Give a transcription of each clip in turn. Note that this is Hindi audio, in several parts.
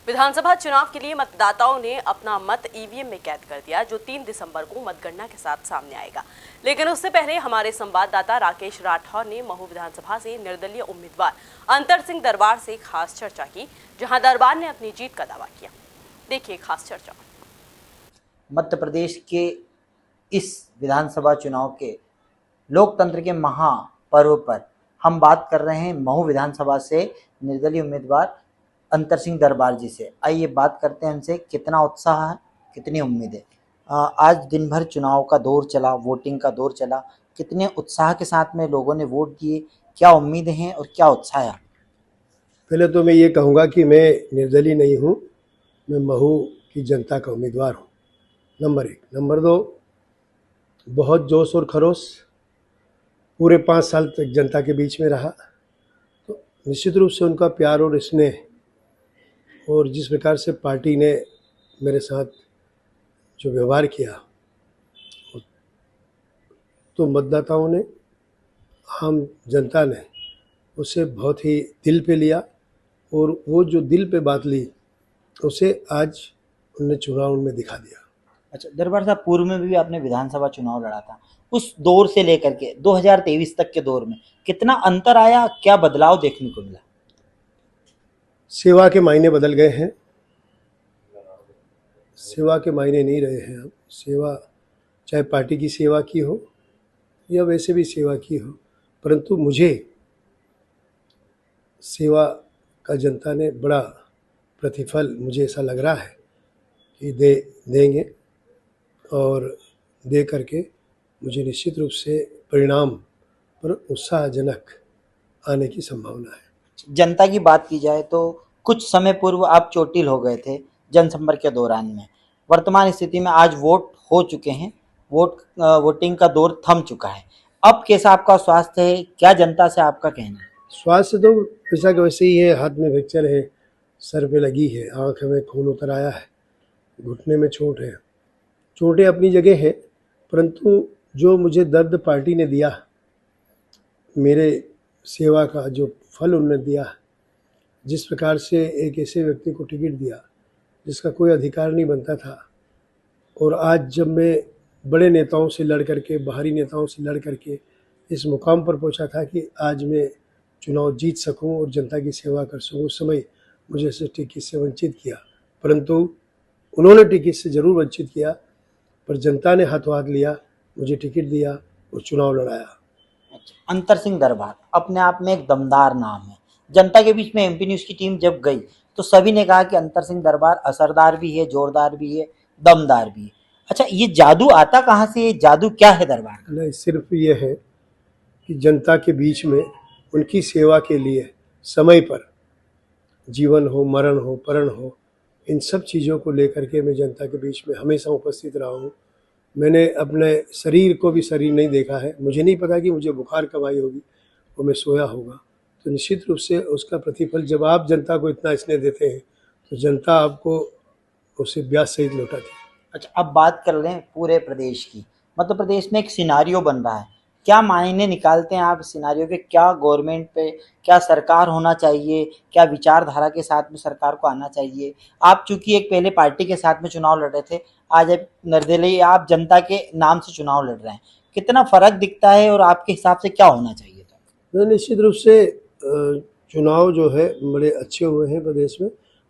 विधानसभा चुनाव के लिए मतदाताओं ने अपना मत ईवीएम में कैद कर दिया, जो 3 दिसंबर को मतगणना के साथ सामने आएगा। लेकिन उससे पहले हमारे संवाददाता राकेश राठौर ने महू विधानसभा से निर्दलीय उम्मीदवार अंतर सिंह दरबार से खास चर्चा की, जहां दरबार ने अपनी जीत का दावा किया। देखिए खास चर्चा। मध्य प्रदेश के इस विधानसभा चुनाव के लोकतंत्र के महापर्व पर हम बात कर रहे हैं महू विधानसभा से निर्दलीय उम्मीदवार अंतर सिंह दरबार जी से। आइए बात करते हैं उनसे, कितना उत्साह है, कितनी उम्मीद है। आज दिन भर चुनाव का दौर चला, वोटिंग का दौर चला, कितने उत्साह के साथ में लोगों ने वोट दिए, क्या उम्मीदें हैं और क्या उत्साह है? पहले तो मैं ये कहूँगा कि मैं निर्दलीय नहीं हूँ, मैं महू की जनता का उम्मीदवार हूँ, नंबर 1। नंबर 2, बहुत जोश और खरोश पूरे 5 साल तक जनता के बीच में रहा, तो निश्चित रूप से उनका प्यार और स्नेह और जिस प्रकार से पार्टी ने मेरे साथ जो व्यवहार किया, तो मतदाताओं ने, आम जनता ने उसे बहुत ही दिल पे लिया और वो जो दिल पे बात ली उसे आज उन्होंने चुनाव में दिखा दिया। अच्छा दरबार साहब, पूर्व में भी आपने विधानसभा चुनाव लड़ा था, उस दौर से लेकर के 2023 तक के दौर में कितना अंतर आया, क्या बदलाव देखने को मिला? सेवा के मायने बदल गए हैं, सेवा के मायने नहीं रहे हैं अब। सेवा चाहे पार्टी की सेवा की हो या वैसे भी सेवा की हो, परंतु मुझे सेवा का जनता ने बड़ा प्रतिफल, मुझे ऐसा लग रहा है कि देंगे और दे करके मुझे निश्चित रूप से परिणाम पर उत्साहजनक आने की संभावना है। जनता की बात की जाए तो कुछ समय पूर्व आप चोटिल हो गए थे जनसंपर्क के दौरान में। वर्तमान स्थिति में आज वोट हो चुके हैं, वोटिंग का दौर थम चुका है। अब कैसा आपका स्वास्थ्य है, क्या जनता से आपका कहना है? स्वास्थ्य तो वैसा कि वैसे ही है, हाथ में फ्रैक्चर है, सर पे लगी है, आँख में खून उतर आया है, घुटने में चोट है। चोटें अपनी जगह है, परंतु जो मुझे दर्द पार्टी ने दिया, मेरे सेवा का जो फल उन्होंने दिया, जिस प्रकार से एक ऐसे व्यक्ति को टिकट दिया जिसका कोई अधिकार नहीं बनता था, और आज जब मैं बड़े नेताओं से लड़ करके, बाहरी नेताओं से लड़ करके इस मुकाम पर पहुंचा था कि आज मैं चुनाव जीत सकूं और जनता की सेवा कर सकूं, उस समय मुझे इस टिकट से वंचित किया। परंतु उन्होंने टिकट से ज़रूर वंचित किया, पर जनता ने हाथों हाथ लिया, मुझे टिकट दिया और चुनाव लड़ाया। अंतर सिंह दरबार अपने आप में एक दमदार नाम है। जनता के बीच में एमपी न्यूज़ की टीम जब गई तो सभी ने कहा कि अंतर सिंह दरबार असरदार भी है, जोरदार भी है, दमदार भी है। अच्छा, ये जादू आता कहाँ से? ये जादू क्या है दरबार का? नहीं, सिर्फ ये है कि जनता के बीच में उनकी सेवा के लिए समय पर, जीवन हो, मरण हो, परण हो, इन सब चीज़ों को लेकर के मैं जनता के बीच में हमेशा उपस्थित रहा हूँ। मैंने अपने शरीर को भी शरीर नहीं देखा है, मुझे नहीं पता कि मुझे बुखार कब आई होगी और मैं सोया होगा। तो निश्चित रूप से उसका प्रतिफल जब आप जनता को इतना स्नेह देते हैं तो जनता आपको उसे ब्याज सहित लौटाती है। अच्छा, अब बात कर लें पूरे प्रदेश की। मध्य प्रदेश में एक सिनारियो बन रहा है, क्या मायने निकालते हैं आप सिनारियो के? क्या गवर्नमेंट पे, क्या सरकार होना चाहिए, क्या विचारधारा के साथ में सरकार को आना चाहिए? आप चूंकि एक पहले पार्टी के साथ में चुनाव लड़ रहे थे, आज आप निर्दलीय, आप जनता के नाम से चुनाव लड़ रहे हैं, कितना फर्क दिखता है और आपके हिसाब से क्या होना चाहिए था? तो निश्चित रूप से चुनाव जो है बड़े अच्छे हुए हैं प्रदेश में,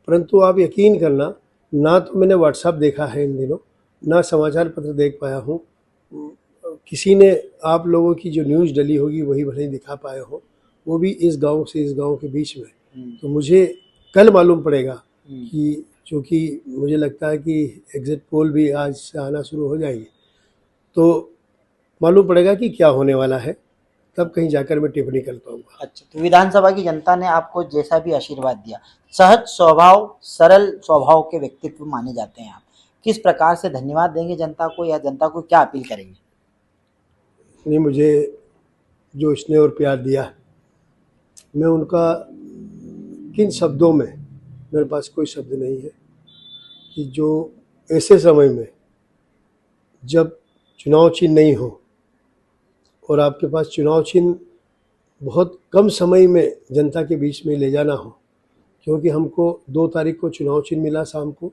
परंतु आप यकीन करना, ना तो मैंने व्हाट्सएप देखा है इन दिनों, ना समाचार पत्र देख पाया हूँ। किसी ने आप लोगों की जो न्यूज़ डली होगी वही भले ही दिखा पाए हो, वो भी इस गांव से इस गांव के बीच में। तो मुझे कल मालूम पड़ेगा कि, चूँकि मुझे लगता है कि एग्जिट पोल भी आज से आना शुरू हो जाएगी, तो मालूम पड़ेगा कि क्या होने वाला है, तब कहीं जाकर मैं टिप्पणी कर पाऊँगा। अच्छा, तो विधानसभा की जनता ने आपको जैसा भी आशीर्वाद दिया, सहज स्वभाव, सरल स्वभाव के व्यक्तित्व माने जाते हैं आप, किस प्रकार से धन्यवाद देंगे जनता को, या जनता को क्या अपील करेंगे? ने मुझे जो स्नेह और प्यार दिया, मैं उनका किन शब्दों में, मेरे पास कोई शब्द नहीं है कि जो ऐसे समय में जब चुनाव चिन्ह नहीं हो और आपके पास चुनाव चिन्ह बहुत कम समय में जनता के बीच में ले जाना हो, क्योंकि हमको 2 तारीख को चुनाव चिन्ह मिला शाम को,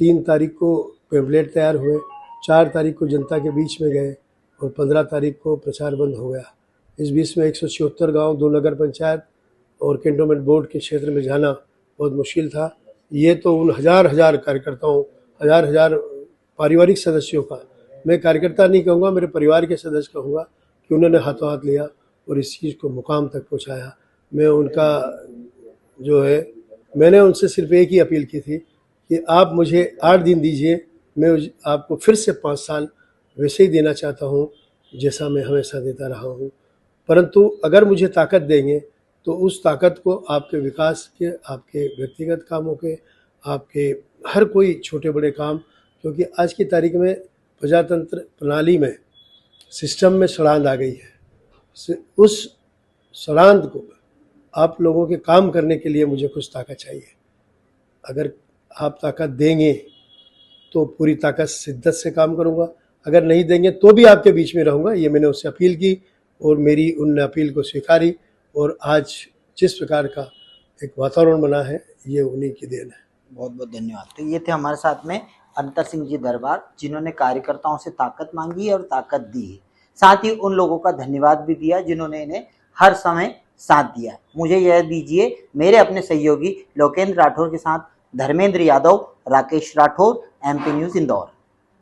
3 तारीख को पेम्पलेट तैयार हुए, 4 तारीख को जनता के बीच में गए और 15 तारीख को प्रचार बंद हो गया। इस बीच में 176 गांव, 2 नगर पंचायत और कैंटोनमेंट बोर्ड के क्षेत्र में जाना बहुत मुश्किल था। ये तो उन हजार कार्यकर्ताओं, हजार पारिवारिक सदस्यों का, मैं कार्यकर्ता नहीं कहूँगा, मेरे परिवार के सदस्य कहूँगा कि उन्होंने हाथों हाथ लिया और इस चीज़ को मुकाम तक पहुँचाया। मैं उनका जो है, मैंने उनसे सिर्फ एक ही अपील की थी कि आप मुझे 8 दिन दीजिए, मैं आपको फिर से 5 साल वैसे ही देना चाहता हूँ जैसा मैं हमेशा देता रहा हूँ। परंतु अगर मुझे ताकत देंगे तो उस ताकत को आपके विकास के, आपके व्यक्तिगत कामों के, आपके हर कोई छोटे बड़े काम, क्योंकि आज की तारीख में प्रजातंत्र प्रणाली में, सिस्टम में सड़ांध आ गई है। उस सड़ांध को आप लोगों के काम करने के लिए मुझे कुछ ताकत चाहिए। अगर आप ताकत देंगे तो पूरी ताकत शिद्दत से काम करूँगा, अगर नहीं देंगे तो भी आपके बीच में रहूँगा। ये मैंने उससे अपील की और मेरी उनने अपील को स्वीकारी और आज जिस प्रकार का एक वातावरण बना है ये उन्हीं की देन है। बहुत बहुत धन्यवाद। तो ये थे हमारे साथ में अंतर सिंह जी दरबार, जिन्होंने कार्यकर्ताओं से ताकत मांगी और ताकत दी है। साथ ही उन लोगों का धन्यवाद भी दिया जिन्होंने इन्हें हर समय साथ दिया। मुझे यह दीजिए मेरे अपने सहयोगी लोकेंद्र राठौर के साथ धर्मेंद्र यादव, राकेश राठौर, MP न्यूज़ इंदौर।